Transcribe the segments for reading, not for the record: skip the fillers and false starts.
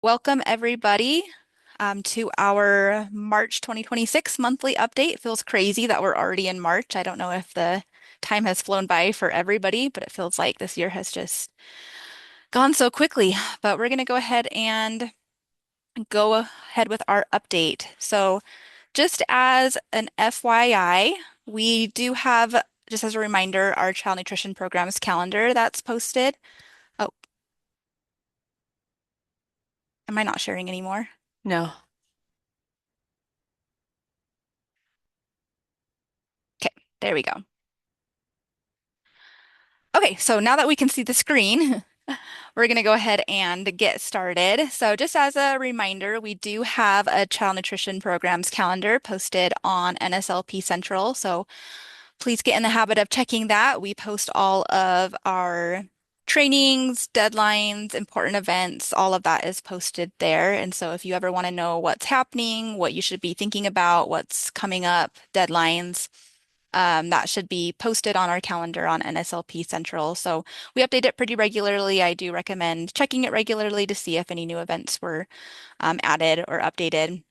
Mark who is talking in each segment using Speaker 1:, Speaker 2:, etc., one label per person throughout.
Speaker 1: Welcome, everybody, to our March 2026 monthly update. It feels crazy that we're already in March. I don't know if the time has flown by for everybody, but it feels like this year has just gone so quickly. But we're going to go ahead and go ahead with our update. So, just as an FYI, we do have, just as a reminder, our child nutrition programs calendar that's posted. Oh, am I not sharing anymore?
Speaker 2: No.
Speaker 1: Okay, there we go. Okay, so now that we can see the screen, we're going to go ahead and get started. So, just as a reminder, we do have a child nutrition programs calendar posted on NSLP Central. So, please get in the habit of checking that. We post all of our trainings, deadlines, important events, all of that is posted there. And so, if you ever want to know what's happening, what you should be thinking about, what's coming up, deadlines, that should be posted on our calendar on NSLP Central. So we update it pretty regularly. I do recommend checking it regularly to see if any new events were added or updated.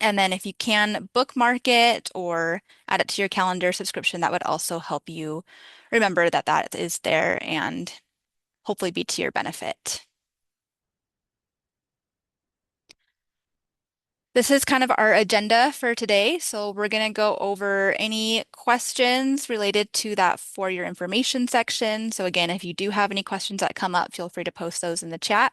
Speaker 1: And then if you can bookmark it or add it to your calendar subscription, that would also help you remember that that is there and hopefully be to your benefit. This is kind of our agenda for today. So we're going to go over any questions related to that for your information section. So again, if you do have any questions that come up, feel free to post those in the chat.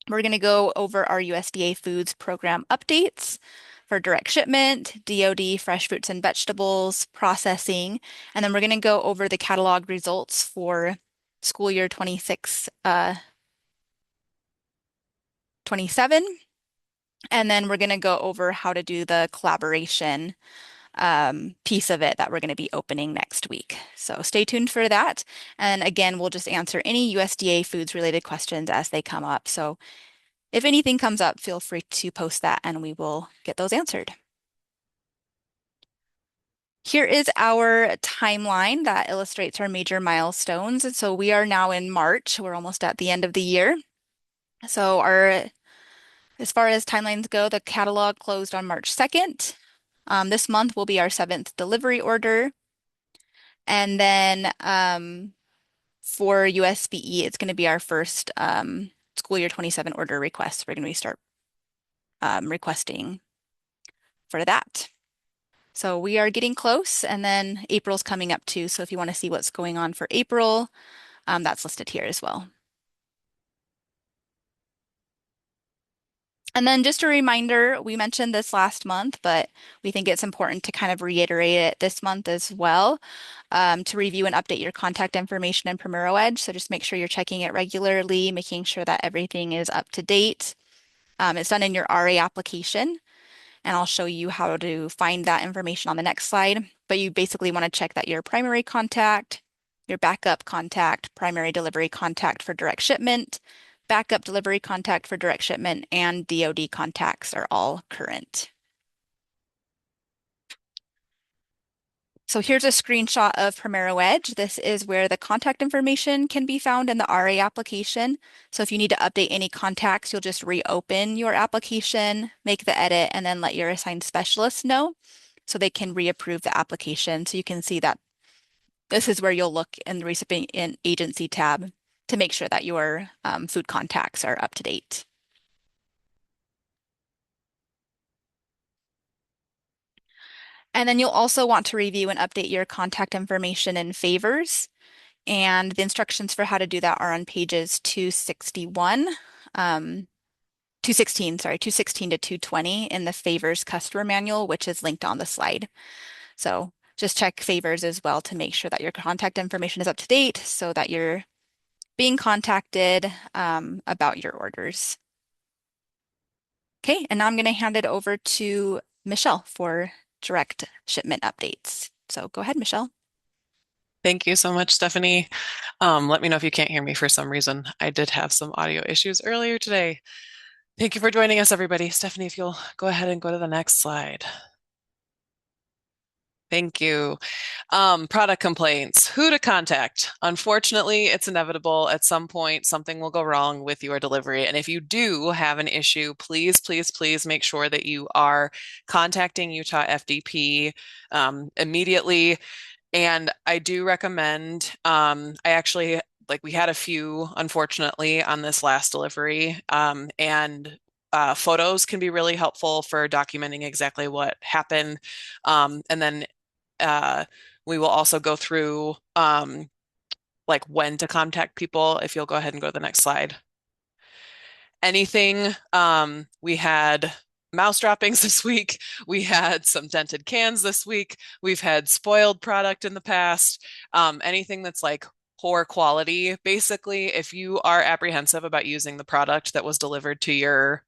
Speaker 1: We're going to go over our USDA Foods program updates for direct shipment, DoD, fresh fruits and vegetables, processing, and then we're going to go over the catalog results for school year 26, 27. And then we're going to go over how to do the collaboration piece of it that we're going to be opening next week. So stay tuned for that. And again, we'll just answer any USDA foods related questions as they come up. So if anything comes up, feel free to post that and we will get those answered. Here is our timeline that illustrates our major milestones. And so we are now in March. We're almost at the end of the year. So as far as timelines go, the catalog closed on March 2nd. This month will be our seventh delivery order. And then for USBE, it's going to be our first school year 27 order request. We're going to start requesting for that. So we are getting close, and then April's coming up too. So if you want to see what's going on for April, that's listed here as well. And then just a reminder, we mentioned this last month, but we think it's important to kind of reiterate it this month as well, to review and update your contact information in Primero Edge. So just make sure you're checking it regularly, making sure that everything is up to date. It's done in your RA application, and I'll show you how to find that information on the next slide. But you basically want to check that your primary contact, your backup contact, primary delivery contact for direct shipment, backup delivery contact for direct shipment, and DoD contacts are all current. So here's a screenshot of Primero Edge. This is where the contact information can be found in the RA application. So if you need to update any contacts, you'll just reopen your application, make the edit, and then let your assigned specialist know so they can reapprove the application. So you can see that this is where you'll look in the recipient agency tab to make sure that your food contacts are up to date. And then you'll also want to review and update your contact information in favors. And the instructions for how to do that are on pages 261, 216, sorry, 216 to 220 in the favors customer manual, which is linked on the slide. So just check favors as well to make sure that your contact information is up to date so that you're being contacted about your orders. Okay, and now I'm going to hand it over to Michelle for direct shipment updates. So go ahead, Michelle.
Speaker 2: Thank you so much, Stephanie. Let me know if you can't hear me for some reason. I did have some audio issues earlier today. Thank you for joining us, everybody. Stephanie, if you'll go ahead and go to the next slide. Thank you. Product complaints, who to contact? Unfortunately, it's inevitable. At some point, something will go wrong with your delivery. And if you do have an issue, please, please, please make sure that you are contacting Utah FDP immediately. And I do recommend, I actually, like, we had a few, unfortunately, on this last delivery. And photos can be really helpful for documenting exactly what happened. And then uh, we will also go through like when to contact people. If you'll go ahead and go to the next slide. Anything. We had mouse droppings this week. We had some dented cans this week. We've had spoiled product in the past. Anything that's like poor quality. Basically, if you are apprehensive about using the product that was delivered to your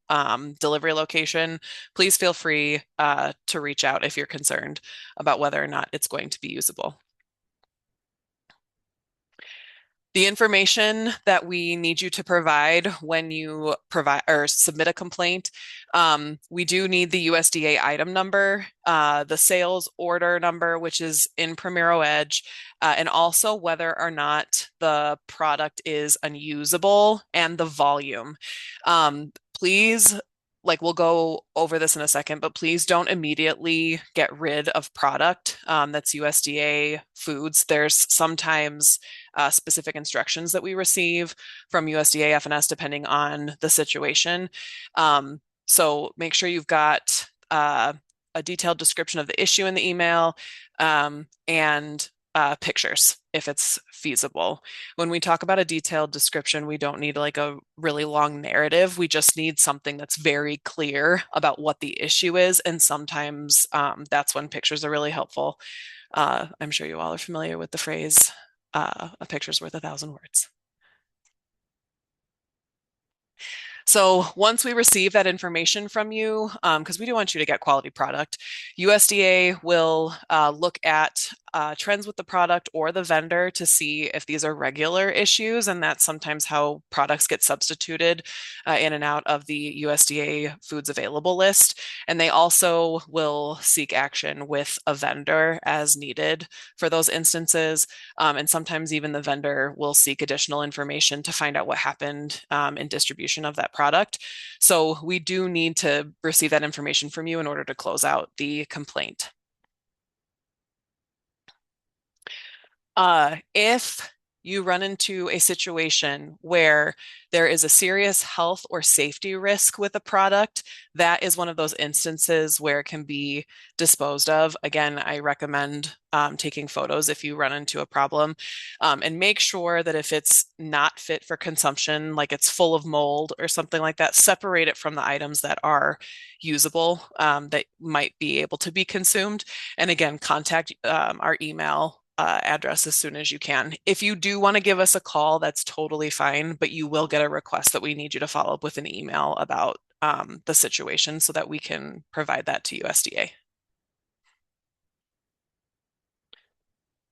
Speaker 2: delivery location, please feel free to reach out if you're concerned about whether or not it's going to be usable. The information that we need you to provide when you provide or submit a complaint, we do need the USDA item number, the sales order number, which is in Primero Edge, and also whether or not the product is unusable and the volume. Please, like we'll go over this in a second, but please don't immediately get rid of product that's USDA foods. There's sometimes specific instructions that we receive from USDA FNS depending on the situation. So make sure you've got a detailed description of the issue in the email and pictures if it's feasible. When we talk about a detailed description, we don't need like a really long narrative. We just need something that's very clear about what the issue is. And sometimes that's when pictures are really helpful. I'm sure you all are familiar with the phrase, a picture's worth 1,000 words. So once we receive that information from you, because we do want you to get quality product, USDA will look at trends with the product or the vendor to see if these are regular issues, and that's sometimes how products get substituted in and out of the USDA foods available list. And they also will seek action with a vendor as needed for those instances. And sometimes even the vendor will seek additional information to find out what happened in distribution of that product. So we do need to receive that information from you in order to close out the complaint. If you run into a situation where there is a serious health or safety risk with a product, that is one of those instances where it can be disposed of. Again, I recommend taking photos if you run into a problem, and make sure that if it's not fit for consumption, like it's full of mold or something like that, separate it from the items that are usable, that might be able to be consumed. And again, contact our email address as soon as you can. If you do want to give us a call, that's totally fine, but you will get a request that we need you to follow up with an email about the situation so that we can provide that to USDA.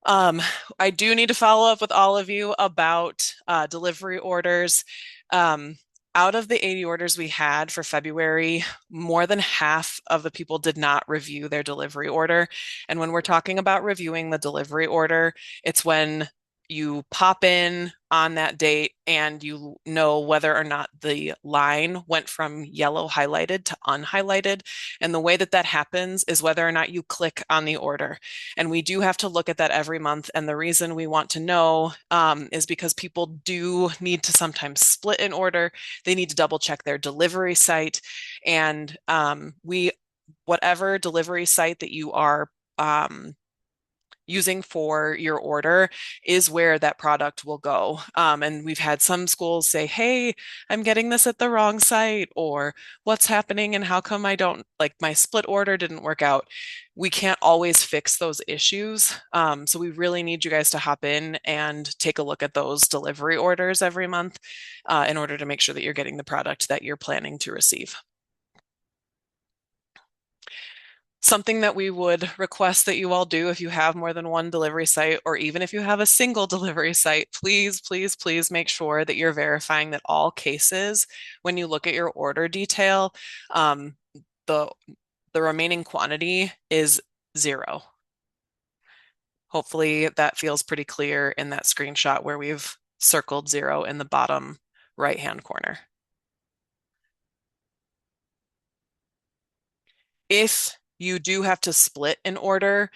Speaker 2: Um, I do need to follow up with all of you about delivery orders. Um, Out of the 80 orders we had for February, more than half of the people did not review their delivery order. And when we're talking about reviewing the delivery order, it's when you pop in on that date and you know whether or not the line went from yellow highlighted to unhighlighted. And the way that that happens is whether or not you click on the order. And we do have to look at that every month. And the reason we want to know is because people do need to sometimes split an order. They need to double check their delivery site. And whatever delivery site that you are using for your order is where that product will go. And we've had some schools say, hey, I'm getting this at the wrong site, or what's happening and how come I don't, like my split order didn't work out. We can't always fix those issues. So we really need you guys to hop in and take a look at those delivery orders every month in order to make sure that you're getting the product that you're planning to receive. Something that we would request that you all do if you have more than one delivery site, or even if you have a single delivery site, please, please, please make sure that you're verifying that all cases, when you look at your order detail, um, the the remaining quantity is 0. Hopefully that feels pretty clear in that screenshot where we've circled 0 in the bottom right-hand corner. If you do have to split an order,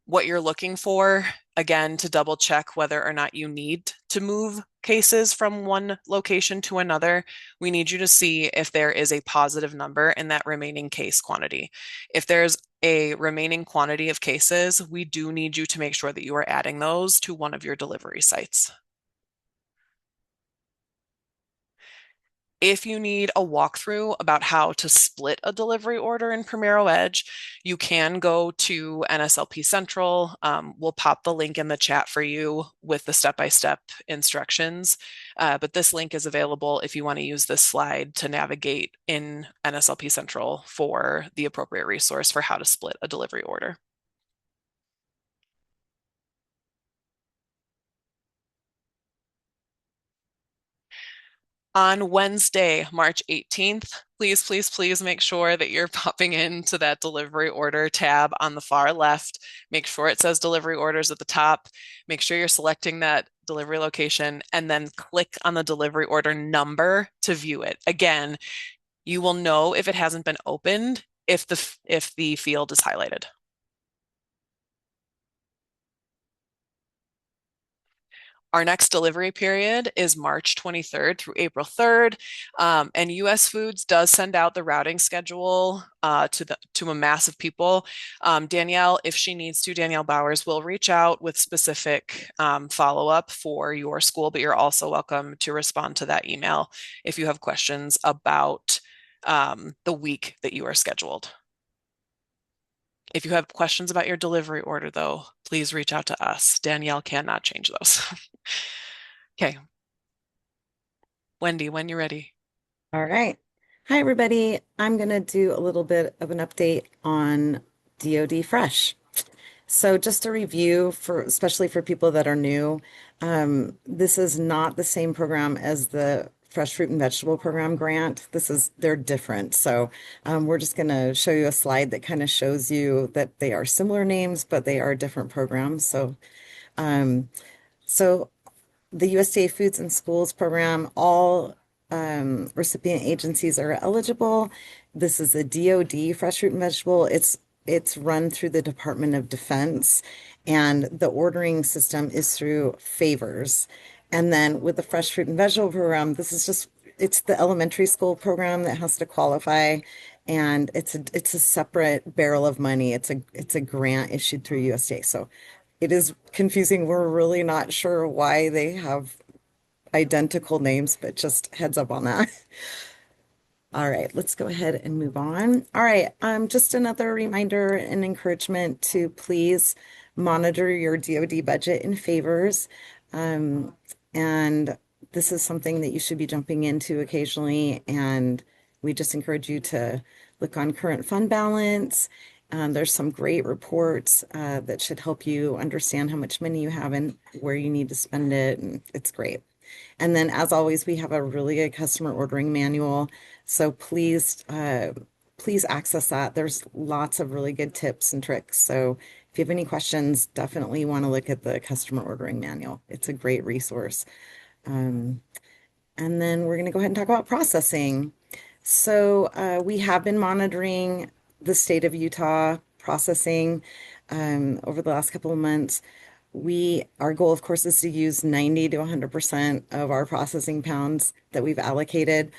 Speaker 2: what you're looking for, again, to double check whether or not you need to move cases from one location to another, we need you to see if there is a positive number in that remaining case quantity. If there's a remaining quantity of cases, we do need you to make sure that you are adding those to one of your delivery sites. If you need a walkthrough about how to split a delivery order in Primero Edge, you can go to NSLP Central. We'll pop the link in the chat for you with the step-by-step instructions. But this link is available if you want to use this slide to navigate in NSLP Central for the appropriate resource for how to split a delivery order. On Wednesday, March 18th, please, please, please make sure that you're popping into that delivery order tab on the far left. Make sure it says delivery orders at the top. Make sure you're selecting that delivery location and then click on the delivery order number to view it. Again, you will know if it hasn't been opened if the field is highlighted. Our next delivery period is March 23rd through April 3rd, and US Foods does send out the routing schedule to a mass of people. Danielle, if she needs to, Danielle Bowers will reach out with specific follow-up for your school, but you're also welcome to respond to that email if you have questions about the week that you are scheduled. If you have questions about your delivery order, though, please reach out to us. Danielle cannot change those. Okay. Wendy, when you're ready.
Speaker 3: All right. Hi, everybody. I'm going to do a little bit of an update on DoD Fresh. So just a review for, especially for people that are new, this is not the same program as the Fresh Fruit and Vegetable Program grant. They're different. So we're just going to show you a slide that kind of shows you that they are similar names, but they are different programs. Um, so the USDA Foods and Schools program, all recipient agencies are eligible. This is a DoD fresh fruit and vegetable. It's run through the Department of Defense, and the ordering system is through favors. And then with the fresh fruit and vegetable program, it's the elementary school program that has to qualify, and it's a separate barrel of money. It's a grant issued through USDA. So it is confusing. We're really not sure why they have identical names, but just heads up on that. All right, let's go ahead and move on. All right, just another reminder and encouragement to please monitor your DoD budget and favors. Um, and this is something that you should be jumping into occasionally. And we just encourage you to look on current fund balance. There's some great reports that should help you understand how much money you have and where you need to spend it. And it's great. And then, as always, we have a really good customer ordering manual. So please access that. There's lots of really good tips and tricks. So if you have any questions, definitely want to look at the customer ordering manual. It's a great resource. Um, and then we're going to go ahead and talk about processing. So we have been monitoring the state of Utah processing over the last couple of months. Our goal, of course, is to use 90 to 100% of our processing pounds that we've allocated.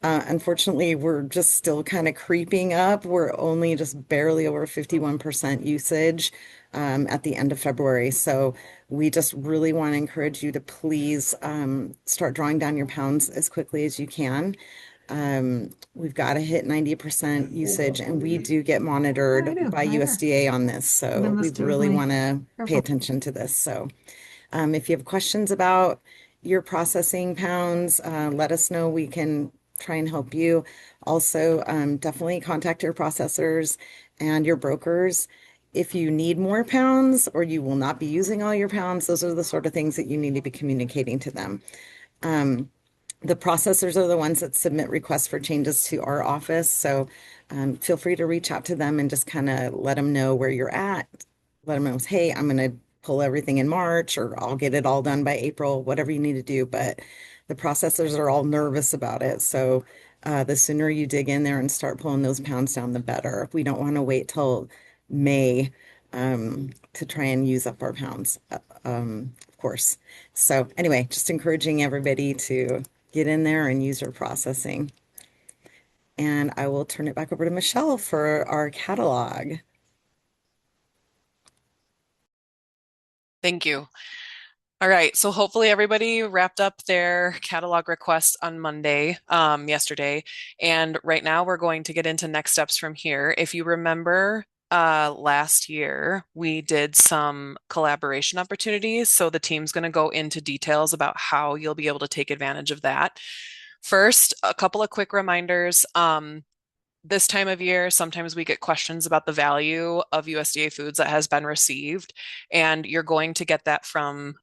Speaker 3: Unfortunately, we're just still kind of creeping up. We're only just barely over 51% usage at the end of February. So we just really want to encourage you to please start drawing down your pounds as quickly as you can. We've got to hit 90% usage, and we do get monitored by USDA on this. So we really want to pay attention to this. So if you have questions about your processing pounds, let us know. We can try and help you. Also, definitely contact your processors and your brokers. If you need more pounds or you will not be using all your pounds, those are the sort of things that you need to be communicating to them. The processors are the ones that submit requests for changes to our office. So feel free to reach out to them and just kind of let them know where you're at. Let them know, hey, I'm going to pull everything in March, or I'll get it all done by April, whatever you need to do. But the processors are all nervous about it. So the sooner you dig in there and start pulling those pounds down, the better. We don't want to wait till May to try and use up our pounds, of course. So anyway, just encouraging everybody to get in there and use your processing. And I will turn it back over to Michelle for our catalog.
Speaker 2: Thank you. All right, so hopefully everybody wrapped up their catalog requests on Monday, yesterday, and right now we're going to get into next steps from here. If you remember, last year we did some collaboration opportunities, so the team's going to go into details about how you'll be able to take advantage of that. First, a couple of quick reminders. This time of year, sometimes we get questions about the value of USDA foods that has been received, and you're going to get that from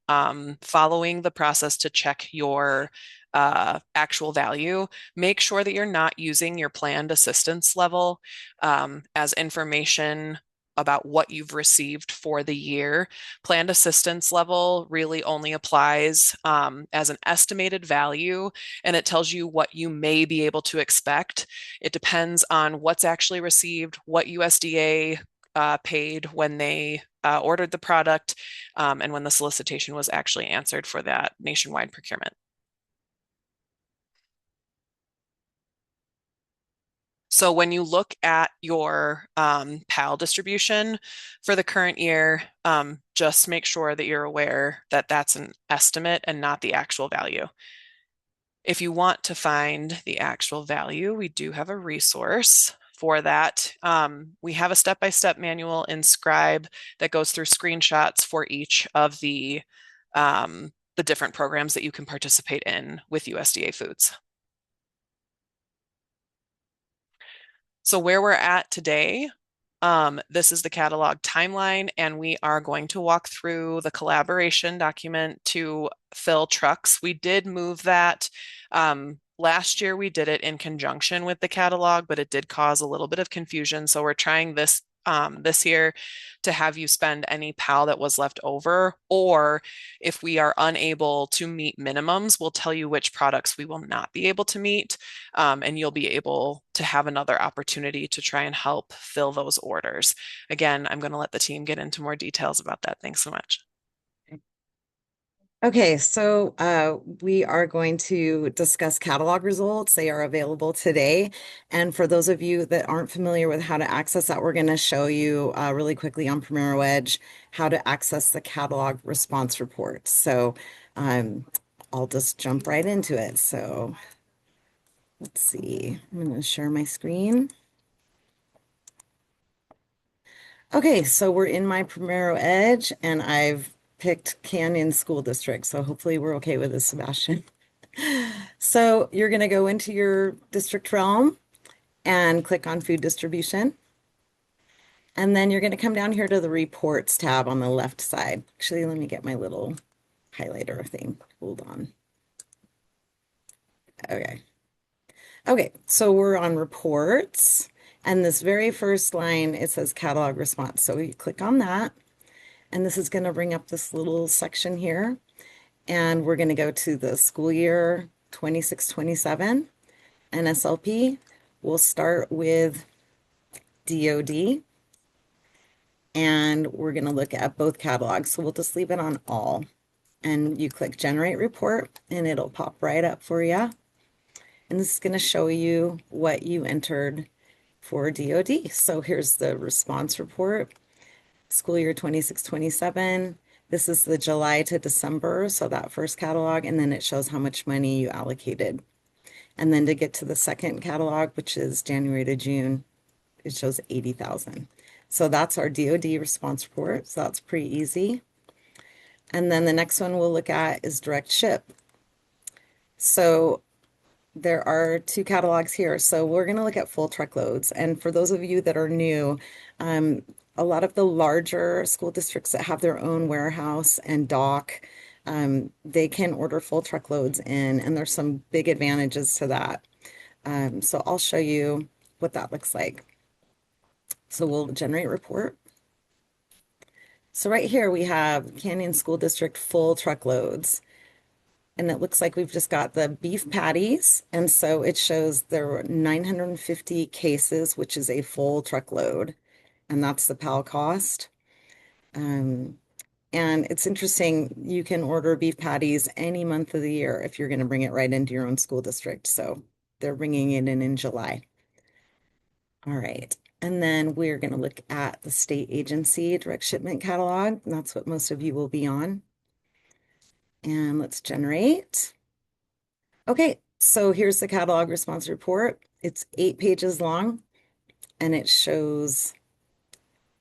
Speaker 2: following the process to check your actual value. Make sure that you're not using your planned assistance level as information about what you've received for the year. Planned assistance level really only applies as an estimated value, and it tells you what you may be able to expect. It depends on what's actually received, what USDA paid when they ordered the product, and when the solicitation was actually answered for that nationwide procurement. So when you look at your PAL distribution for the current year, just make sure that you're aware that that's an estimate and not the actual value. If you want to find the actual value, we do have a resource for that. We have a step-by-step manual in Scribe that goes through screenshots for each of the different programs that you can participate in with USDA foods. So where we're at today, this is the catalog timeline, and we are going to walk through the collaboration document to fill trucks. We did move that. Last year we did it in conjunction with the catalog, but it did cause a little bit of confusion. So we're trying this year to have you spend any PAL that was left over, or if we are unable to meet minimums, we'll tell you which products we will not be able to meet, and you'll be able to have another opportunity to try and help fill those orders. Again, I'm going to let the team get into more details about that. Thanks so much.
Speaker 3: Okay, so we are going to discuss catalog results. They are available today. And for those of you that aren't familiar with how to access that, we're going to show you really quickly on Primero Edge how to access the catalog response report. So I'll just jump right into it. So let's see, I'm going to share my screen. Okay, so we're in my Primero Edge, and I've picked Canyon School District, so hopefully we're okay with this, Sebastian. So you're going to go into your district realm and click on food distribution. And then you're going to come down here to the reports tab on the left side. Actually, let me get my little highlighter thing. Hold on. Okay. Okay, so we're on reports. And this very first line, it says catalog response. So we click on that. And this is going to bring up this little section here. And we're going to go to the school year 26-27 NSLP. We'll start with DOD. And we're going to look at both catalogs. So we'll just leave it on all. And you click generate report and it'll pop right up for you. And this is going to show you what you entered for DOD. So here's the response report, school year 26-27. This is the July to December, so that first catalog, and then it shows how much money you allocated. And then to get to the second catalog, which is January to June, it shows 80,000. So that's our DOD response report. So that's pretty easy. And then the next one we'll look at is direct ship. So there are two catalogs here. So we're going to look at full truckloads. And for those of you that are new, a lot of the larger school districts that have their own warehouse and dock, they can order full truckloads in, and there's some big advantages to that. So I'll show you what that looks like. So we'll generate report. So right here we have Canyon School District full truckloads. And it looks like we've just got the beef patties. And so it shows there were 950 cases, which is a full truckload. And that's the PAL cost. Um, and it's interesting, you can order beef patties any month of the year if you're going to bring it right into your own school district. So they're bringing it in July. All right. And then we're going to look at the state agency direct shipment catalog. And that's what most of you will be on. And let's generate. Okay, so here's the catalog response report. It's 8 pages long and it shows,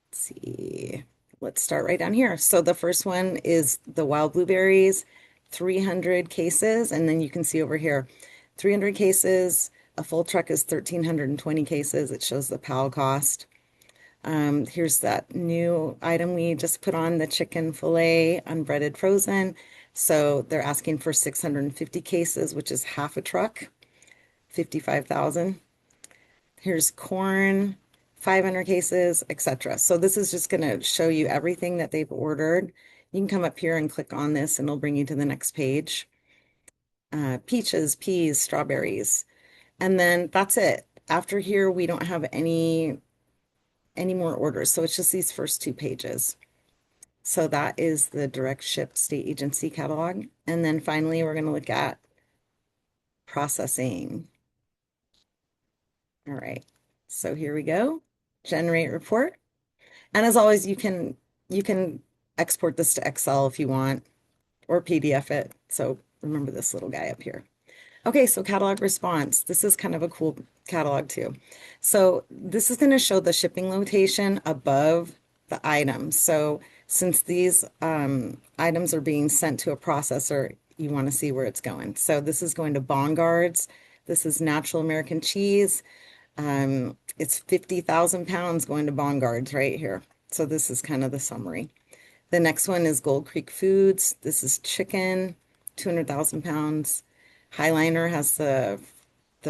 Speaker 3: let's see, let's start right down here. So the first one is the wild blueberries, 300 cases. And then you can see over here, 300 cases. A full truck is 1,320 cases. It shows the PAL cost. Here's that new item we just put on, the chicken fillet, unbreaded frozen. So they're asking for 650 cases, which is half a truck, 55,000. Here's corn, 500 cases, etc. So this is just going to show you everything that they've ordered. You can come up here and click on this and it'll bring you to the next page. Peaches, peas, strawberries. And then that's it. After here, we don't have any more orders. So it's just these first 2 pages. So that is the direct ship state agency catalog. And then finally, we're going to look at processing. All right. So here we go. Generate report. And as always, you can export this to Excel if you want or PDF it. So remember this little guy up here. Okay, so catalog response. This is kind of a cool catalog too. So this is going to show the shipping location above the item. So since these items are being sent to a processor, you want to see where it's going. So this is going to Bongards. This is natural American cheese. It's 50,000 pounds going to Bongards right here. So this is kind of the summary. The next one is Gold Creek Foods. This is chicken, 200,000 pounds. Highliner has the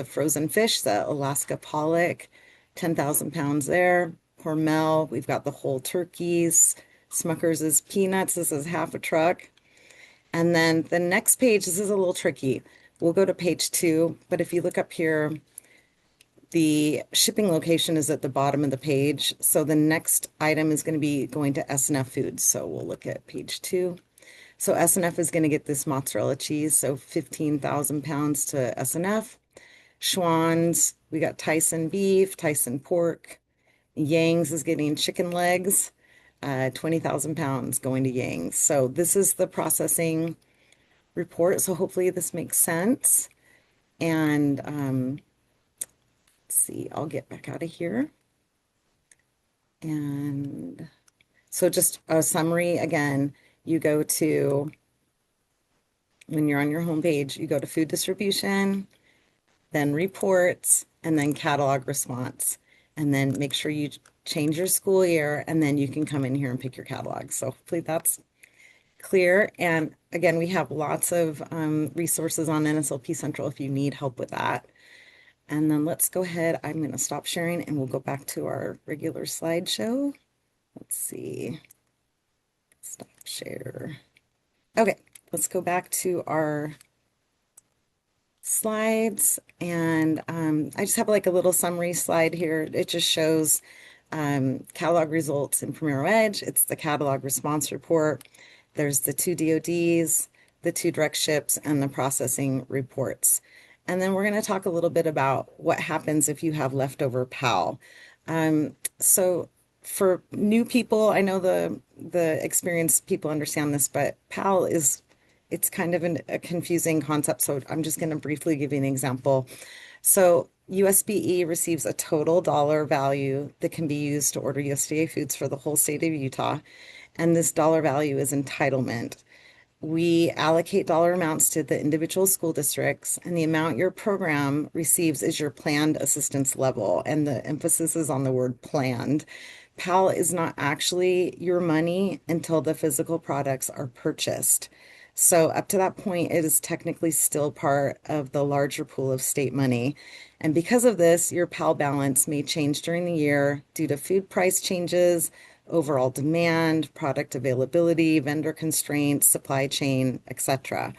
Speaker 3: frozen fish, the Alaska pollock, 10,000 pounds there. Hormel, we've got the whole turkeys. Smucker's is peanuts. This is half a truck. And then the next page, this is a little tricky. We'll go to page 2, but if you look up here, the shipping location is at the bottom of the page. So the next item is going to be going to S&F Foods. So we'll look at page 2. So S&F is going to get this mozzarella cheese, so 15,000 pounds to S&F. Schwann's, we got Tyson beef, Tyson pork. Yang's is getting chicken legs, 20,000 pounds going to Yang's. So this is the processing report. So hopefully this makes sense. And let's see, I'll get back out of here. And so just a summary again, you go to, when you're on your home page, you go to food distribution, then reports, and then catalog response. And then make sure you change your school year, and then you can come in here and pick your catalog. So hopefully that's clear. And again, we have lots of resources on NSLP Central if you need help with that. And then let's go ahead. I'm going to stop sharing and we'll go back to our regular slideshow. Let's see. Stop share. Okay, let's go back to our slides. And I just have like a little summary slide here. It just shows catalog results in Primero Edge. It's the catalog response report. There's the 2 DODs, the 2 direct ships, and the processing reports. And then we're going to talk a little bit about what happens if you have leftover PAL. So for new people, I know the experienced people understand this, but PAL it's kind of a confusing concept. So I'm just going to briefly give you an example. So USBE receives a total dollar value that can be used to order USDA foods for the whole state of Utah. And this dollar value is entitlement. We allocate dollar amounts to the individual school districts, and the amount your program receives is your planned assistance level. And the emphasis is on the word planned. PAL is not actually your money until the physical products are purchased. So up to that point, it is technically still part of the larger pool of state money. And because of this, your PAL balance may change during the year due to food price changes, overall demand, product availability, vendor constraints, supply chain, etc.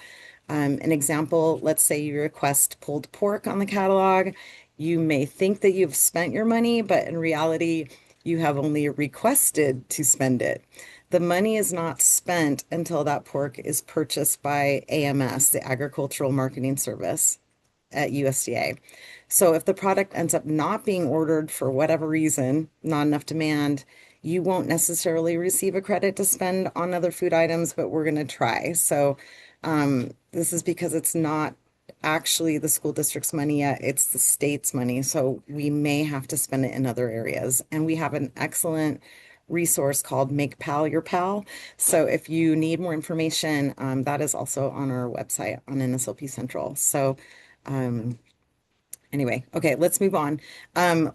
Speaker 3: An example, let's say you request pulled pork on the catalog. You may think that you've spent your money, but in reality, you have only requested to spend it. The money is not spent until that pork is purchased by AMS, the Agricultural Marketing Service at USDA. So if the product ends up not being ordered for whatever reason, not enough demand, you won't necessarily receive a credit to spend on other food items, but we're going to try. So this is because it's not actually the school district's money yet, it's the state's money. So we may have to spend it in other areas. And we have an excellent resource called Make Pal Your Pal. So if you need more information, that is also on our website on NSLP Central. So um, anyway, okay, let's move on.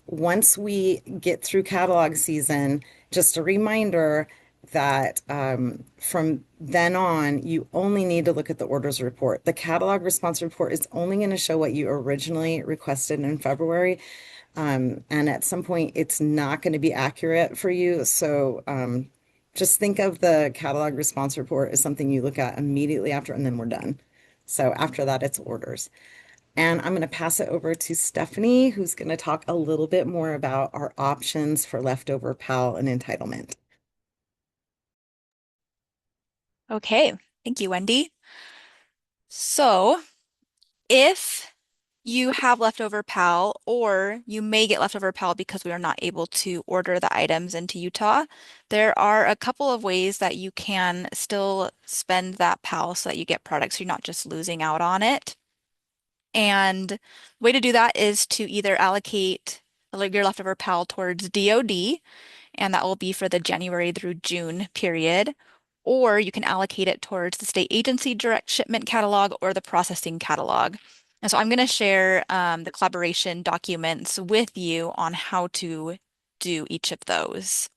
Speaker 3: Once we get through catalog season, just a reminder that from then on, you only need to look at the orders report. The catalog response report is only going to show what you originally requested in February. And at some point, it's not going to be accurate for you. So just think of the catalog response report as something you look at immediately after, and then we're done. So after that, it's orders. And I'm going to pass it over to Stephanie, who's going to talk a little bit more about our options for leftover PAL and entitlement.
Speaker 1: Okay, thank you, Wendy. So if you have leftover PAL, or you may get leftover PAL because we are not able to order the items into Utah, there are a couple of ways that you can still spend that PAL so that you get products, so you're not just losing out on it. And the way to do that is to either allocate your leftover PAL towards DoD, and that will be for the January through June period, or you can allocate it towards the state agency direct shipment catalog or the processing catalog. And so I'm going to share the collaboration documents with you on how to do each of those.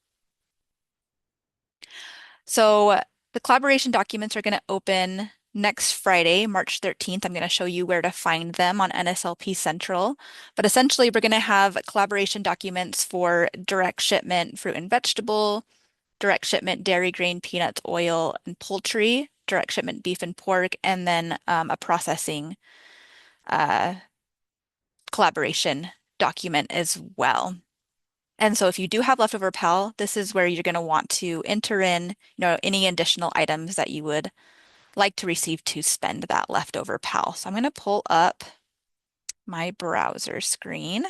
Speaker 1: So the collaboration documents are going to open next Friday, March 13th. I'm going to show you where to find them on NSLP Central. But essentially, we're going to have collaboration documents for direct shipment fruit and vegetable, direct shipment dairy, grain, peanuts, oil, and poultry, direct shipment beef and pork, and then a processing uh, collaboration document as well. And so if you do have leftover PAL, this is where you're going to want to enter in, any additional items that you would like to receive to spend that leftover PAL. So I'm going to pull up my browser screen.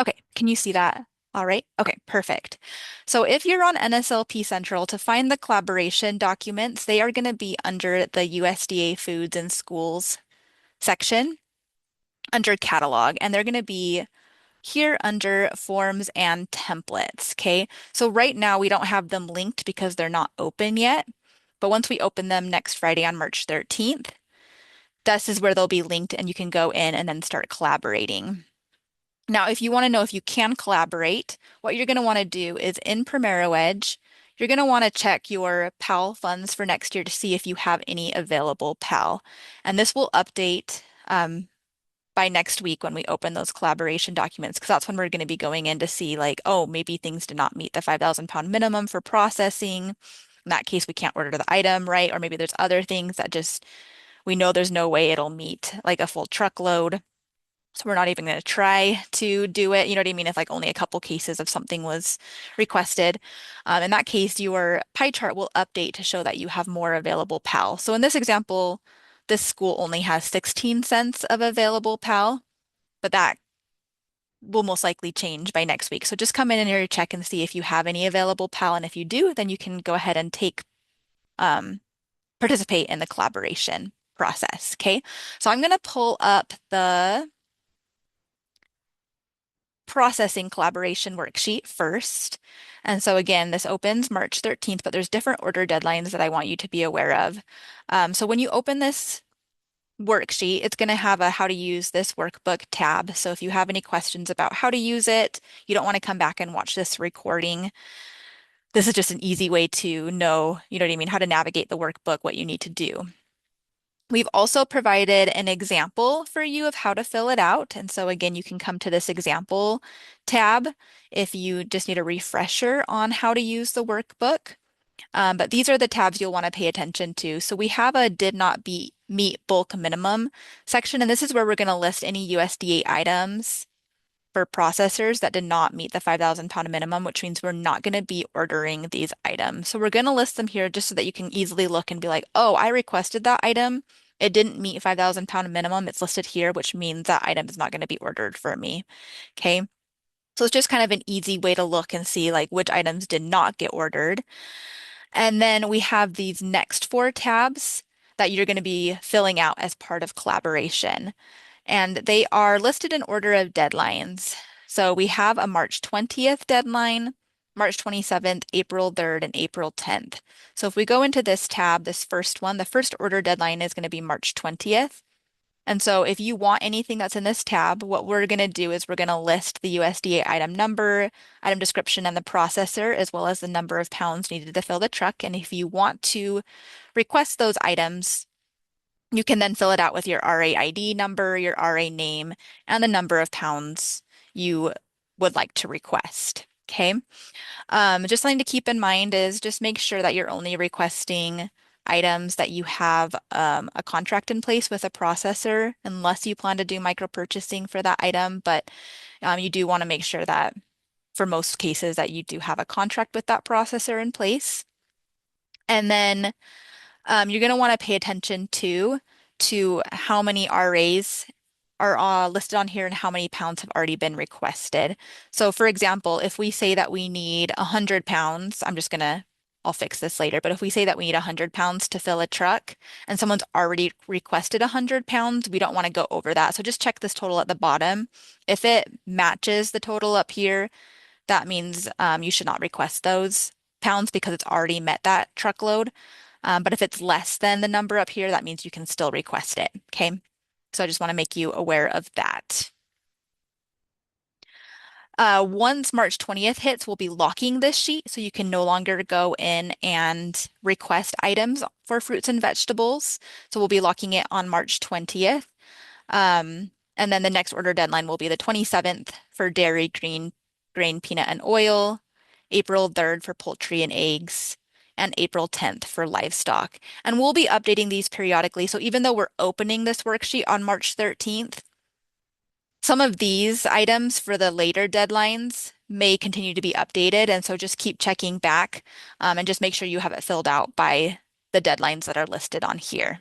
Speaker 1: Okay, can you see that? All right. Okay, perfect. So if you're on NSLP Central, to find the collaboration documents, they are going to be under the USDA Foods and Schools section under catalog, and they're going to be here under forms and templates. Okay. So right now we don't have them linked because they're not open yet. But once we open them next Friday on March 13th, this is where they'll be linked and you can go in and then start collaborating. Now, if you want to know if you can collaborate, what you're going to want to do is in Primero Edge, you're going to want to check your PAL funds for next year to see if you have any available PAL. And this will update by next week when we open those collaboration documents, because that's when we're going to be going in to see like, oh, maybe things did not meet the 5,000 pound minimum for processing. In that case, we can't order the item, right? Or maybe there's other things that just, we know there's no way it'll meet like a full truckload. So we're not even going to try to do it. You know what I mean? If like only a couple cases of something was requested. In that case, your pie chart will update to show that you have more available PAL. So in this example, this school only has 16 cents of available PAL, but that will most likely change by next week. So just come in and check and see if you have any available PAL. And if you do, then you can go ahead and participate in the collaboration process. Okay. So I'm going to pull up the processing collaboration worksheet first. And so again, this opens March 13th, but there's different order deadlines that I want you to be aware of. So when you open this worksheet, it's going to have a how to use this workbook tab. So if you have any questions about how to use it, you don't want to come back and watch this recording. This is just an easy way to know, you know what I mean, how to navigate the workbook, what you need to do. We've also provided an example for you of how to fill it out. And so again, you can come to this example tab if you just need a refresher on how to use the workbook. But these are the tabs you'll want to pay attention to. So we have a did not be meet bulk minimum section, and this is where we're going to list any USDA items for processors that did not meet the 5,000 pound minimum, which means we're not going to be ordering these items. So we're going to list them here just so that you can easily look and be like, oh, I requested that item. It didn't meet 5,000 pound minimum. It's listed here, which means that item is not going to be ordered for me. Okay. So it's just kind of an easy way to look and see like which items did not get ordered. And then we have these next four tabs that you're going to be filling out as part of collaboration. And they are listed in order of deadlines. So we have a March 20th deadline, March 27th, April 3rd, and April 10th. So if we go into this tab, this first one, the first order deadline is going to be March 20th. And so if you want anything that's in this tab, what we're going to do is we're going to list the USDA item number, item description, and the processor, as well as the number of pounds needed to fill the truck. And if you want to request those items, you can then fill it out with your RA ID number, your RA name, and the number of pounds you would like to request. Okay. Just something to keep in mind is just make sure that you're only requesting items that you have a contract in place with a processor, unless you plan to do micro purchasing for that item. But you do want to make sure that for most cases that you do have a contract with that processor in place. And then you're going to want to pay attention to how many RAs are listed on here and how many pounds have already been requested. So for example, if we say that we need 100 pounds, I'll fix this later, but if we say that we need 100 pounds to fill a truck and someone's already requested 100 pounds, we don't want to go over that. So just check this total at the bottom. If it matches the total up here, that means you should not request those pounds because it's already met that truckload. But if it's less than the number up here, that means you can still request it. Okay. So I just want to make you aware of that. Once March 20th hits, we'll be locking this sheet so you can no longer go in and request items for fruits and vegetables. So we'll be locking it on March 20th. And then the next order deadline will be the 27th for dairy, grain, peanut, and oil, April 3rd for poultry and eggs, and April 10th for livestock. And we'll be updating these periodically. So even though we're opening this worksheet on March 13th, some of these items for the later deadlines may continue to be updated. And so just keep checking back and just make sure you have it filled out by the deadlines that are listed on here.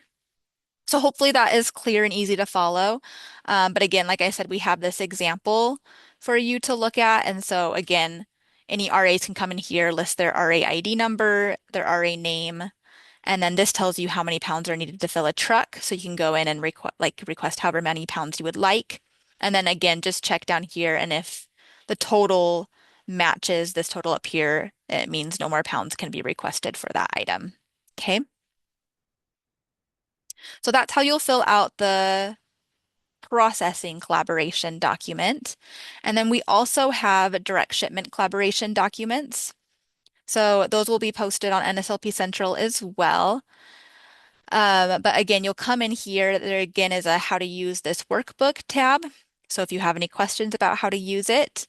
Speaker 1: So hopefully that is clear and easy to follow. But again, like I said, we have this example for you to look at. And so again, any RAs can come in here, list their RA ID number, their RA name, and then this tells you how many pounds are needed to fill a truck. So you can go in and request however many pounds you would like. And then again, just check down here. And if the total matches this total up here, it means no more pounds can be requested for that item. Okay. So that's how you'll fill out the processing collaboration document. And then we also have direct shipment collaboration documents. So those will be posted on NSLP Central as well. But again, you'll come in here. There again is a how to use this workbook tab. So if you have any questions about how to use it,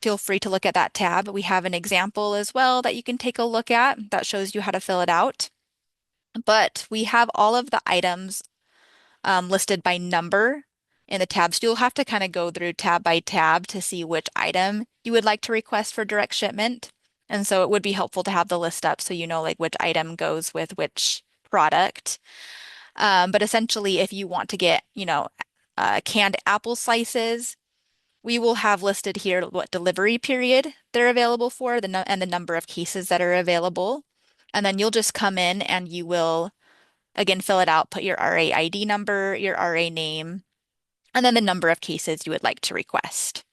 Speaker 1: feel free to look at that tab. We have an example as well that you can take a look at that shows you how to fill it out. But we have all of the items listed by number in the tabs. You'll have to kind of go through tab by tab to see which item you would like to request for direct shipment. And so it would be helpful to have the list up so you know like which item goes with which product. But essentially, if you want to get, canned apple slices, we will have listed here what delivery period they're available for, and the number of cases that are available. And then you'll just come in and you will, again, fill it out, put your RA ID number, your RA name, and then the number of cases you would like to request.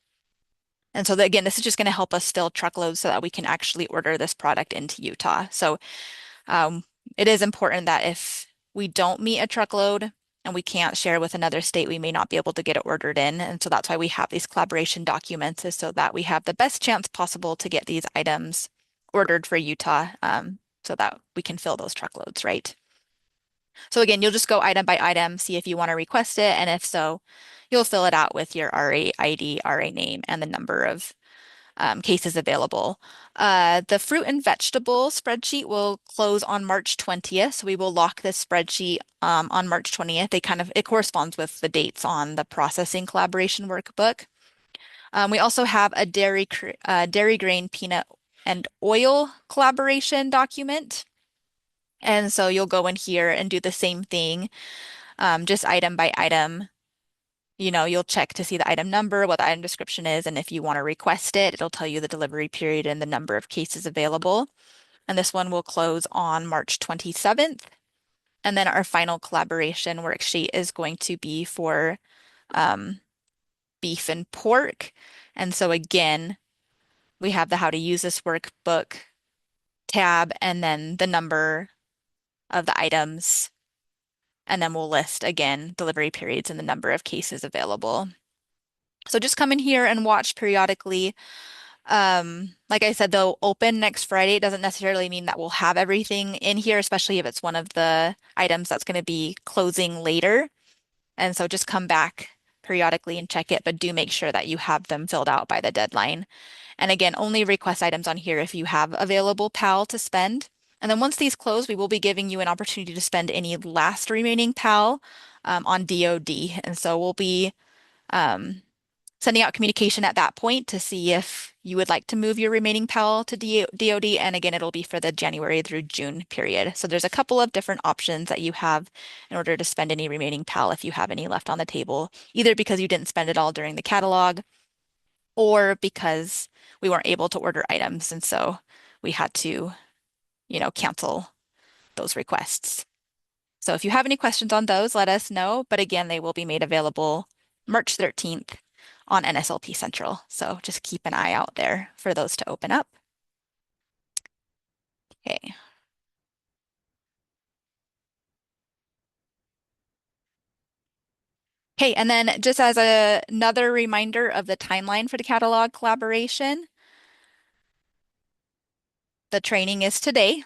Speaker 1: And so again, this is just going to help us fill truckloads so that we can actually order this product into Utah. So it is important that if we don't meet a truckload and we can't share with another state, we may not be able to get it ordered in. And so that's why we have these collaboration documents, is so that we have the best chance possible to get these items ordered for Utah so that we can fill those truckloads, right? So again, you'll just go item by item, see if you want to request it, and if so, you'll fill it out with your RA ID, RA name, and the number of cases available. The fruit and vegetable spreadsheet will close on March 20th, so we will lock this spreadsheet on March 20th. It corresponds with the dates on the processing collaboration workbook. We also have a dairy grain peanut and oil collaboration document. And so you'll go in here and do the same thing, just item by item. You'll check to see the item number, what the item description is, and if you want to request it, it'll tell you the delivery period and the number of cases available. And this one will close on March 27th. And then our final collaboration worksheet is going to be for um, beef and pork. And so again, we have the how to use this workbook tab and then the number of the items. And then we'll list again delivery periods and the number of cases available. So just come in here and watch periodically. Like I said, they'll open next Friday. It doesn't necessarily mean that we'll have everything in here, especially if it's one of the items that's going to be closing later. And so just come back periodically and check it, but do make sure that you have them filled out by the deadline. And again, only request items on here if you have available PAL to spend. And then once these close, we will be giving you an opportunity to spend any last remaining PAL on DoD. And so we'll be um, sending out communication at that point to see if you would like to move your remaining PAL to DoD. And again, it'll be for the January through June period. So there's a couple of different options that you have in order to spend any remaining PAL if you have any left on the table, either because you didn't spend it all during the catalog or because we weren't able to order items. And so we had to, cancel those requests. So if you have any questions on those, let us know. But again, they will be made available March 13th on NSLP Central. So just keep an eye out there for those to open up. Okay. Okay, and then just as another reminder of the timeline for the catalog collaboration, the training is today,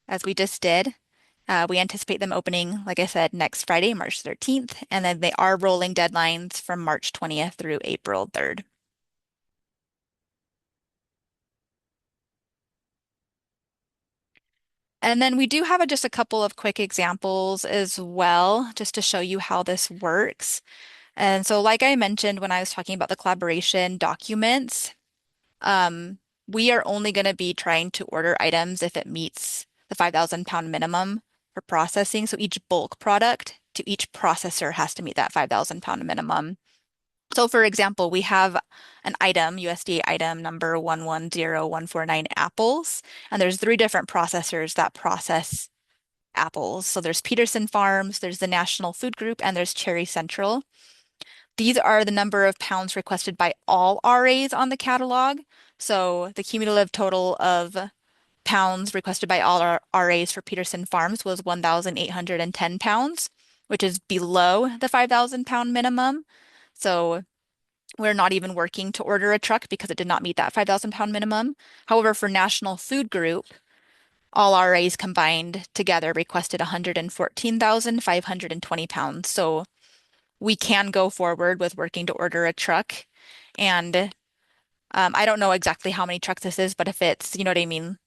Speaker 1: as we just did. We anticipate them opening, like I said, next Friday, March 13th, and then they are rolling deadlines from March 20th through April 3rd. And then we do have just a couple of quick examples as well, just to show you how this works. And so, like I mentioned when I was talking about the collaboration documents, um, we are only going to be trying to order items if it meets the 5,000 pound minimum for processing. So each bulk product to each processor has to meet that 5,000 pound minimum. So for example, we have an item, USDA item number 110149 apples, and there's 3 different processors that process apples. So there's Peterson Farms, there's the National Food Group, and there's Cherry Central. These are the number of pounds requested by all RAs on the catalog. So the cumulative total of pounds requested by all our RAs for Peterson Farms was 1,810 pounds, which is below the 5,000 pound minimum. So we're not even working to order a truck because it did not meet that 5,000 pound minimum. However, for National Food Group, all RAs combined together requested 114,520 pounds. So we can go forward with working to order a truck. And I don't know exactly how many trucks this is, but if it's, you know what I mean,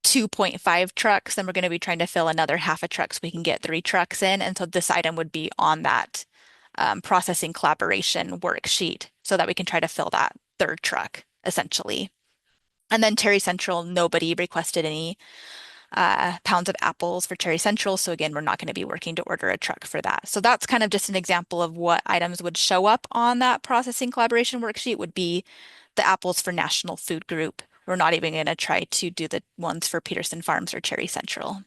Speaker 1: 2.5 trucks, then we're going to be trying to fill another half a truck so we can get 3 trucks in. And so this item would be on that processing collaboration worksheet so that we can try to fill that 3rd truck, essentially. And then Cherry Central, nobody requested any pounds of apples for Cherry Central. So again, we're not going to be working to order a truck for that. So that's kind of just an example of what items would show up on that processing collaboration worksheet would be the apples for National Food Group. We're not even going to try to do the ones for Peterson Farms or Cherry Central.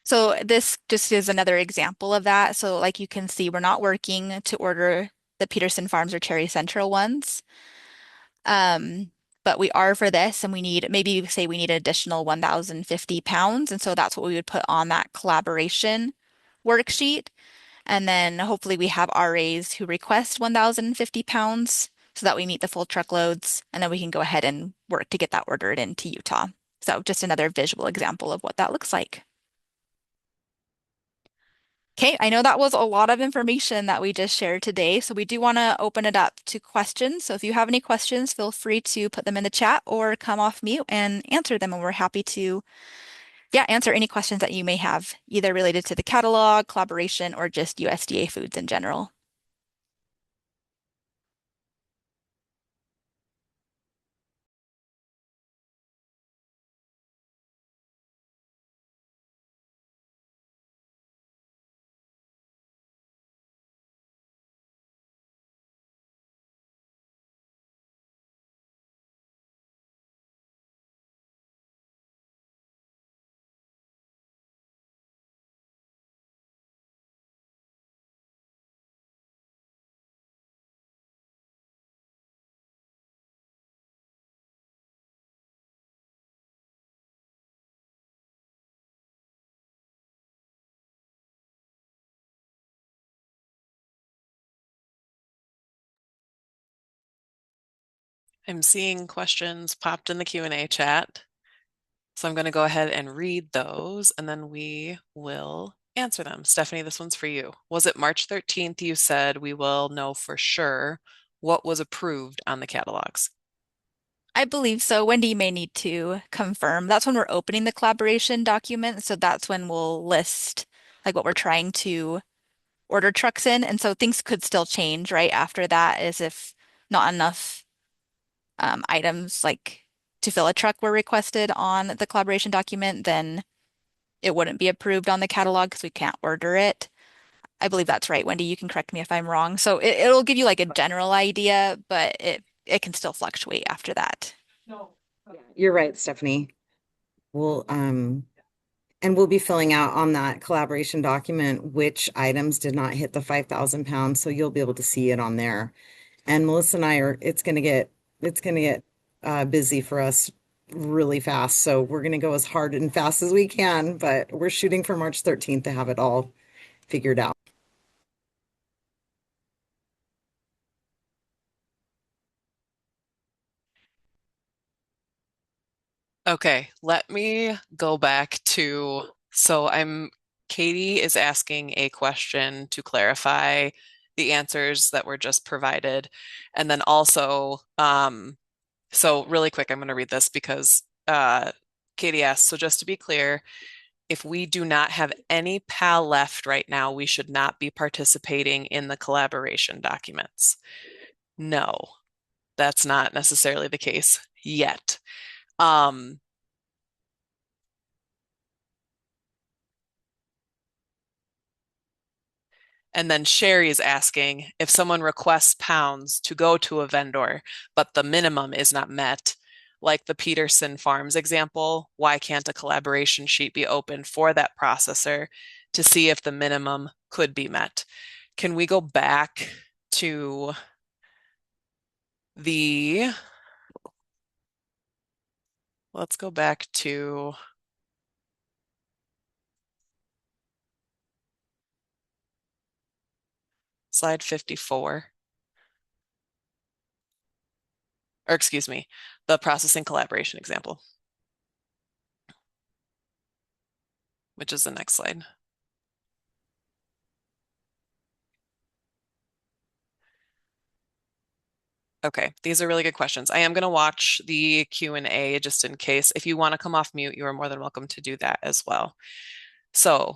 Speaker 1: So this just is another example of that. So like you can see, we're not working to order the Peterson Farms or Cherry Central ones. But we are for this, and we need maybe say we need an additional 1,050 pounds. And so that's what we would put on that collaboration worksheet. And then hopefully we have RAs who request 1,050 pounds. so that we meet the full truckloads, and then we can go ahead and work to get that ordered into Utah. So just another visual example of what that looks like. Okay, I know that was a lot of information that we just shared today, so we do want to open it up to questions. So if you have any questions, feel free to put them in the chat or come off mute and answer them, and we're happy to, yeah, answer any questions that you may have, either related to the catalog, collaboration, or just USDA foods in general.
Speaker 2: I'm seeing questions popped in the Q&A chat. So I'm going to go ahead and read those and then we will answer them. Stephanie, this one's for you. Was it March 13th you said we will know for sure what was approved on the catalogs?
Speaker 1: I believe so. Wendy may need to confirm. That's when we're opening the collaboration document, so that's when we'll list like what we're trying to order trucks in, and so things could still change right after that, as if not enough items like to fill a truck were requested on the collaboration document, then it wouldn't be approved on the catalog because we can't order it. I believe that's right. Wendy, you can correct me if I'm wrong. So it'll give you like a general idea, but it can still fluctuate after that.
Speaker 3: You're right, Stephanie. We'll and we'll be filling out on that collaboration document which items did not hit the 5,000 pounds, so you'll be able to see it on there. And Melissa and I are, it's gonna get busy for us really fast. So we're gonna go as hard and fast as we can, but we're shooting for March 13th to have it all figured out.
Speaker 2: Okay, let me go back to, Katie is asking a question to clarify the answers that were just provided. And then also, so really quick, I'm going to read this because Katie asked, so just to be clear, if we do not have any PAL left right now, we should not be participating in the collaboration documents. No, that's not necessarily the case yet. Um, And then Sherry is asking if someone requests pounds to go to a vendor, but the minimum is not met, like the Peterson Farms example, why can't a collaboration sheet be opened for that processor to see if the minimum could be met? Can we go back to the, let's go back to slide 54, or excuse me, the processing collaboration example, which is the next slide. Okay, these are really good questions. I am going to watch the Q&A just in case. If you want to come off mute, you are more than welcome to do that as well. So,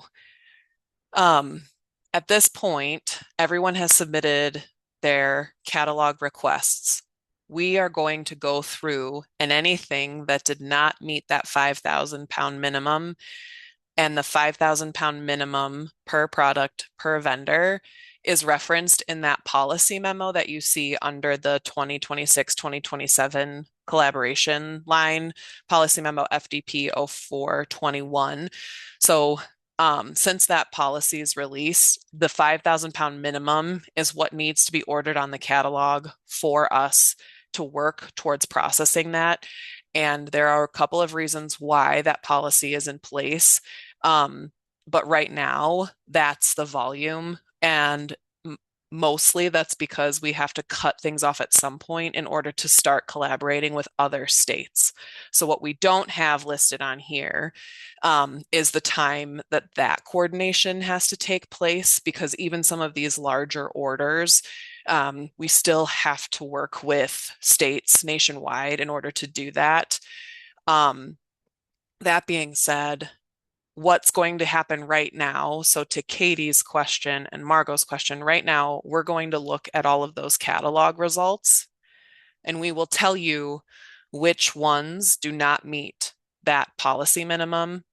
Speaker 2: um, at this point, everyone has submitted their catalog requests. We are going to go through, and anything that did not meet that 5,000 pound minimum and the 5,000 pound minimum per product per vendor is referenced in that policy memo that you see under the 2026-2027 collaboration line, policy memo FDP 0421. So since that policy is released, the 5,000 pound minimum is what needs to be ordered on the catalog for us to work towards processing that. And there are a couple of reasons why that policy is in place. But right now, that's the volume. And Mostly that's because we have to cut things off at some point in order to start collaborating with other states. So what we don't have listed on here is the time that that coordination has to take place, because even some of these larger orders, we still have to work with states nationwide in order to do that. Um, that being said, what's going to happen right now? So, to Katie's question and Margot's question, right now, we're going to look at all of those catalog results and we will tell you which ones do not meet that policy minimum.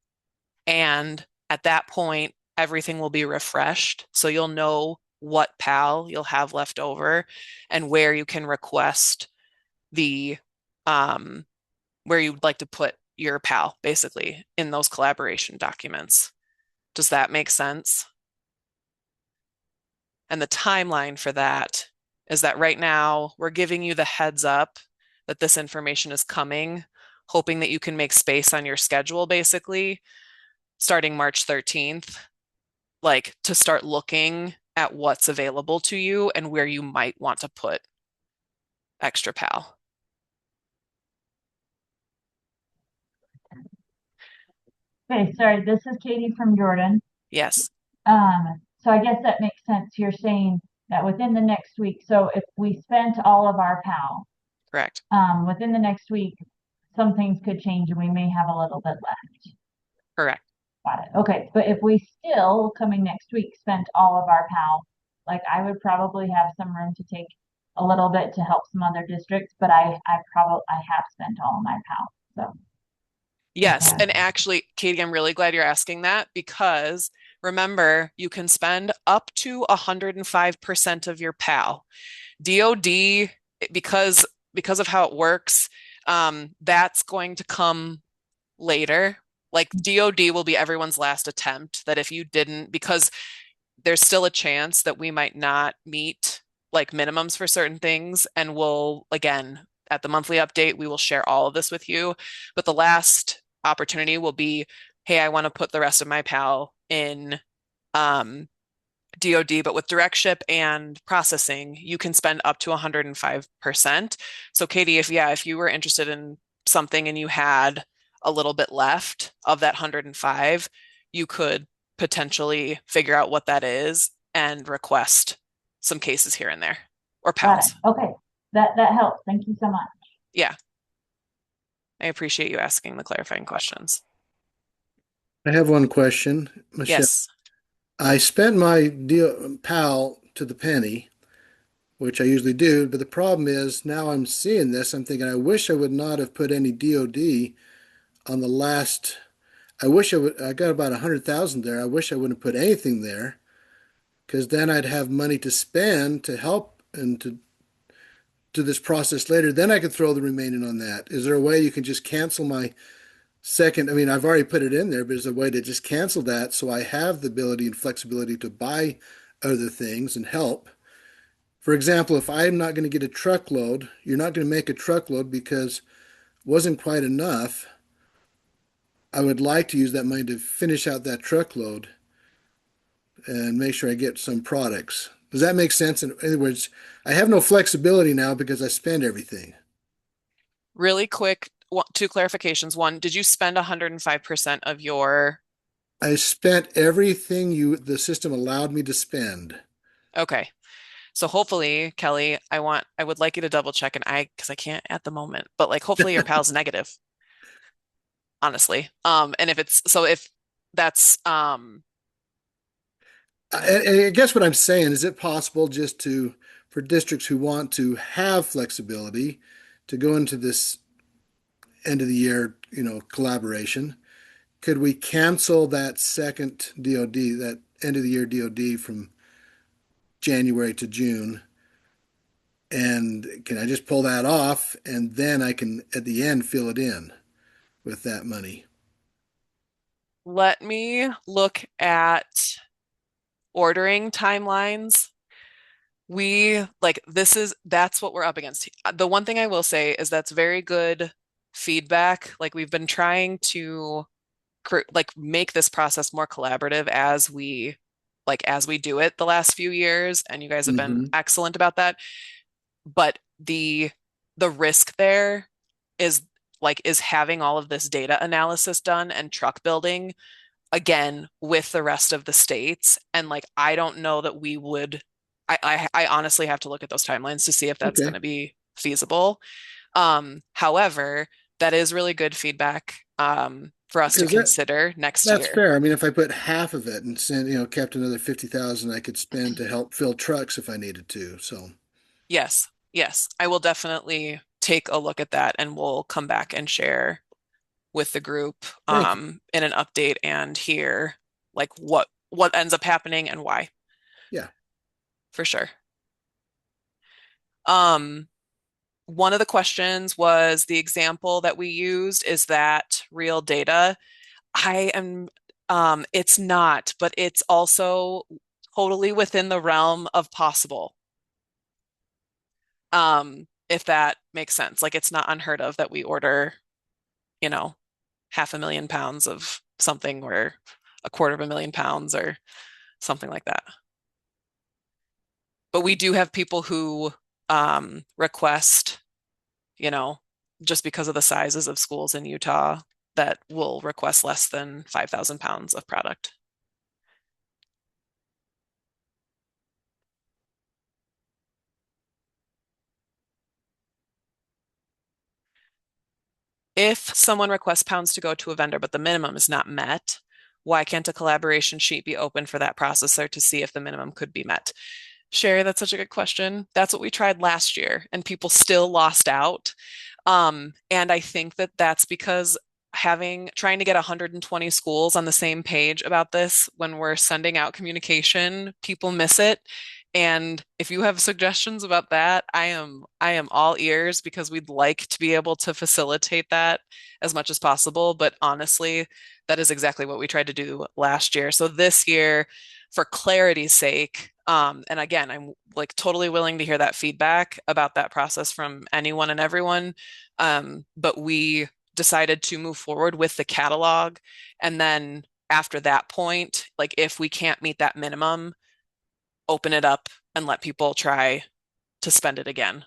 Speaker 2: And at that point, everything will be refreshed. So you'll know what PAL you'll have left over and where you can request the um, where you'd like to put your PAL basically in those collaboration documents. Does that make sense? And the timeline for that is that right now we're giving you the heads up that this information is coming, hoping that you can make space on your schedule basically starting March 13th, like to start looking at what's available to you and where you might want to put extra PAL.
Speaker 4: Okay, sorry, this is Katie from Jordan.
Speaker 2: Yes,
Speaker 4: So I guess that makes sense. You're saying that within the next week, so if we spent all of our PAL,
Speaker 2: correct.
Speaker 4: within the next week, some things could change and we may have a little bit left.
Speaker 2: Correct.
Speaker 4: Got it. Okay, but if we still, coming next week, spent all of our PAL, like I would probably have some room to take a little bit to help some other districts, but I have spent all of my PAL. So
Speaker 2: Yes.
Speaker 4: okay.
Speaker 2: And actually, Katie, I'm really glad you're asking that because remember, you can spend up to 105% of your PAL. DOD, because of how it works, that's going to come later. Like DOD will be everyone's last attempt that if you didn't, because there's still a chance that we might not meet like minimums for certain things. And we'll, again, at the monthly update, we will share all of this with you. But the last opportunity will be, hey, I want to put the rest of my PAL in DOD, but with direct ship and processing, you can spend up to 105%. So Katie, if you were interested in something and you had a little bit left of that 105, you could potentially figure out what that is and request some cases here and there or
Speaker 4: Got it.
Speaker 2: PALs.
Speaker 4: Okay, that helps. Thank you so much.
Speaker 2: Yeah, I appreciate you asking the clarifying questions.
Speaker 5: I have one question, Michelle.
Speaker 2: Yes.
Speaker 5: I spent my deal PAL to the penny, which I usually do, but the problem is now I'm seeing this, I'm thinking I wish I would not have put any DOD on the last. I got about 100,000 there. I wish I wouldn't have put anything there because then I'd have money to spend to help and to do this process later. Then I could throw the remaining on that. Is there a way you can just cancel my second? I mean, I've already put it in there, but is there a way to just cancel that so I have the ability and flexibility to buy other things and help? For example, if I'm not going to get a truckload, you're not going to make a truckload because it wasn't quite enough. I would like to use that money to finish out that truckload and make sure I get some products. Does that make sense? In other words, I have no flexibility now because I spend everything.
Speaker 2: Really quick, two clarifications. One, did you spend 105% of your?
Speaker 5: I spent everything the system allowed me to spend.
Speaker 2: Okay. So hopefully, Kelly, I would like you to double check because I can't at the moment, but like hopefully your PAL's negative, honestly. And if that's
Speaker 5: I guess what I'm saying, is it possible just for districts who want to have flexibility to go into this end of the year, collaboration, could we cancel that second DOD, that end of the year DOD from January to June? And can I just pull that off and then I can at the end fill it in with that money?
Speaker 2: let me look at ordering timelines. That's what we're up against. The one thing I will say is that's very good feedback. Like we've been trying to like make this process more collaborative as we like as we do it the last few years, and you guys have been
Speaker 5: Hmm.
Speaker 2: excellent about that. But the risk there is is having all of this data analysis done and truck building again with the rest of the states. And like I don't know that we would I honestly have to look at those timelines to see if that's going
Speaker 5: Okay.
Speaker 2: to be feasible. However, that is really good feedback for us to
Speaker 5: Because
Speaker 2: consider next
Speaker 5: that's
Speaker 2: year.
Speaker 5: fair. I mean, if I put half of it and sent, kept another 50,000 I could spend to help fill trucks if I needed to. So
Speaker 2: Yes, yes, I will definitely take a look at that and we'll come back and share with the group
Speaker 5: thank you.
Speaker 2: in an update and hear like what ends up happening and why,
Speaker 5: Yeah.
Speaker 2: for sure. Um, One of the questions was the example that we used, is that real data? I am, it's not, but it's also totally within the realm of possible. If that makes sense. Like it's not unheard of that we order, you know, 500,000 pounds of something or 250,000 pounds or something like that. But we do have people who request, you know, just because of the sizes of schools in Utah that will request less than 5,000 pounds of product. If someone requests pounds to go to a vendor, but the minimum is not met, why can't a collaboration sheet be open for that processor to see if the minimum could be met? Sherry, that's such a good question. That's what we tried last year, and people still lost out. And I think that that's because trying to get 120 schools on the same page about this when we're sending out communication, people miss it. And if you have suggestions about that, I am all ears because we'd like to be able to facilitate that as much as possible. But honestly, that is exactly what we tried to do last year. So this year, for clarity's sake, and again, I'm like totally willing to hear that feedback about that process from anyone and everyone. But we decided to move forward with the catalog. And then after that point, like if we can't meet that minimum, open it up and let people try to spend it again.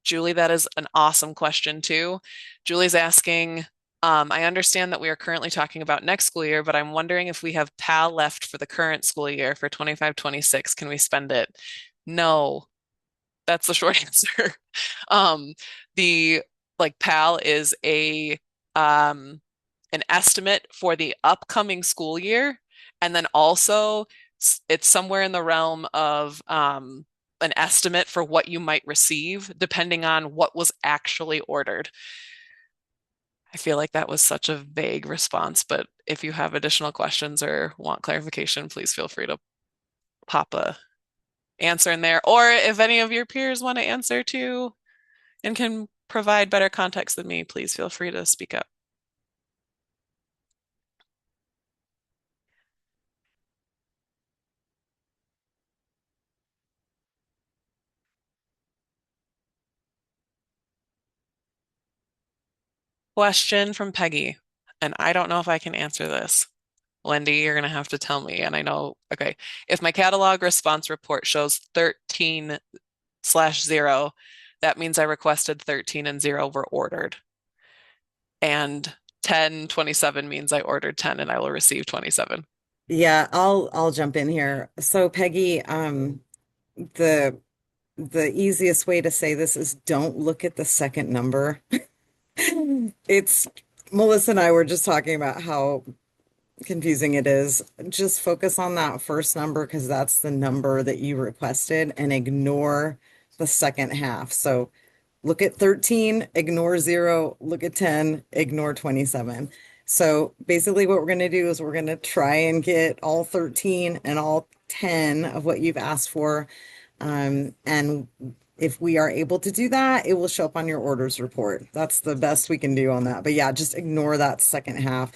Speaker 2: Julie, that is an awesome question too. Julie's asking, I understand that we are currently talking about next school year, but I'm wondering if we have PAL left for the current school year for 25-26. Can we spend it? No, that's the short answer. Um, the PAL is a an estimate for the upcoming school year, and then also it's somewhere in the realm of an estimate for what you might receive depending on what was actually ordered. I feel like that was such a vague response, but if you have additional questions or want clarification, please feel free to pop a answer in there. Or if any of your peers want to answer too and can provide better context than me, please feel free to speak up. Question from Peggy, and I don't know if I can answer this. Wendy, you're going to have to tell me. And I know, okay, if my catalog response report shows 13/0, that means I requested 13 and 0 were ordered. And 10/27 means I ordered 10 and I will receive 27.
Speaker 3: Yeah, I'll jump in here. So Peggy, the the easiest way to say this is don't look at the second number. It's Melissa and I were just talking about how confusing it is. Just focus on that first number because that's the number that you requested and ignore the second half. So look at 13, ignore 0, look at 10, ignore 27. So basically what we're going to do is we're going to try and get all 13 and all 10 of what you've asked for. And if we are able to do that, it will show up on your orders report. That's the best we can do on that. But yeah, just ignore that second half.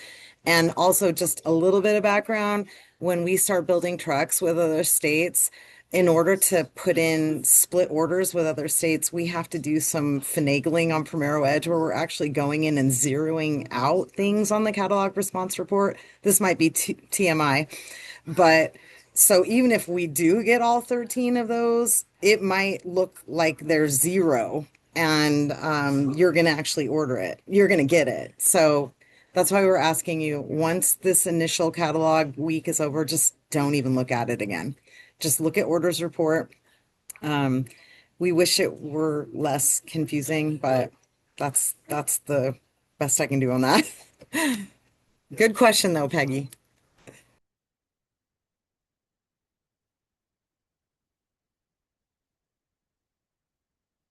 Speaker 3: And also just a little bit of background. when we start building trucks with other states, in order to put in split orders with other states, we have to do some finagling on Primero Edge where we're actually going in and zeroing out things on the catalog response report. This might be TMI, but so even if we do get all 13 of those, it might look like there's zero and you're going to actually order it. You're going to get it. So that's why we're asking you, once this initial catalog week is over, just don't even look at it again. Just look at orders report. We wish it were less confusing, but that's the best I can do on that. Good question though, Peggy.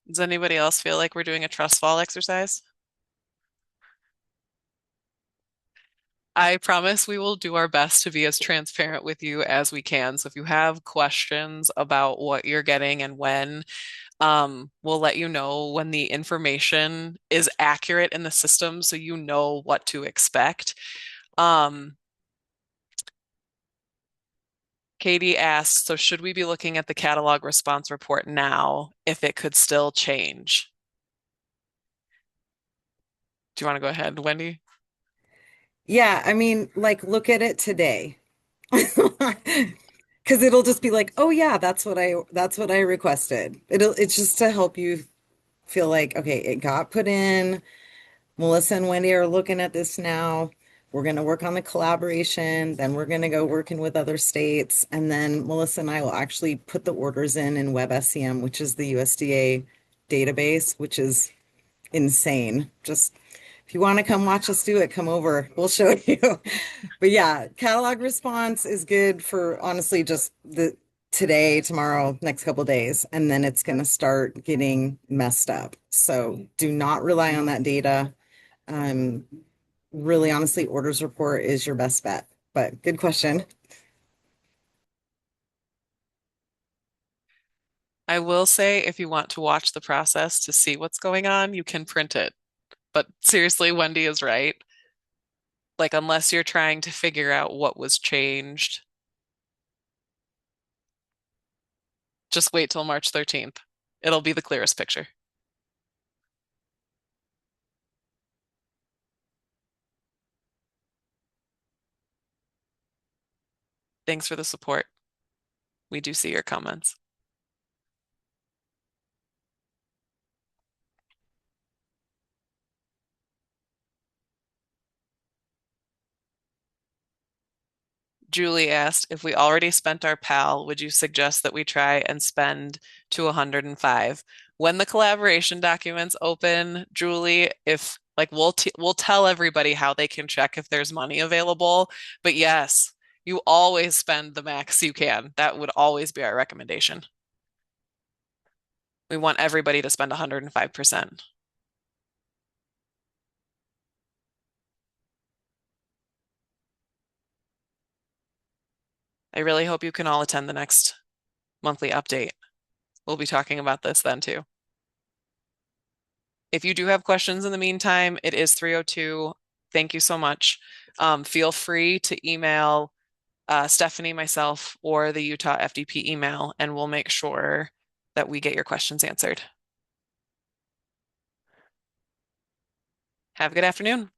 Speaker 2: Does anybody else feel like we're doing a trust fall exercise? I promise we will do our best to be as transparent with you as we can. So if you have questions about what you're getting and when, we'll let you know when the information is accurate in the system so you know what to expect. Katie asked, so should we be looking at the catalog response report now if it could still change? Do you want to go ahead, Wendy?
Speaker 3: Yeah, I mean, like look at it today. Because it'll just be like, oh yeah, that's what I requested. It's just to help you feel like, okay, it got put in. Melissa and Wendy are looking at this now. We're going to work on the collaboration. Then we're going to go working with other states. And then Melissa and I will actually put the orders in WebSCM, which is the USDA database, which is insane. Just if you want to come watch us do it, come over. We'll show you. But yeah, catalog response is good for honestly just the today, tomorrow, next couple of days, and then it's going to start getting messed up. So do not rely on that data. Um, really, honestly, orders report is your best bet. But good question.
Speaker 2: I will say if you want to watch the process to see what's going on, you can print it. But seriously, Wendy is right. Like, unless you're trying to figure out what was changed, just wait till March 13th. It'll be the clearest picture. Thanks for the support. We do see your comments. Julie asked, if we already spent our PAL, would you suggest that we try and spend to 105? When the collaboration documents open, Julie, if like we'll tell everybody how they can check if there's money available. But yes, you always spend the max you can. That would always be our recommendation. We want everybody to spend 105%. I really hope you can all attend the next monthly update. We'll be talking about this then too. If you do have questions in the meantime, it is 3:02. Thank you so much. Feel free to email Stephanie, myself, or the Utah FDP email, and we'll make sure that we get your questions answered. Have a good afternoon.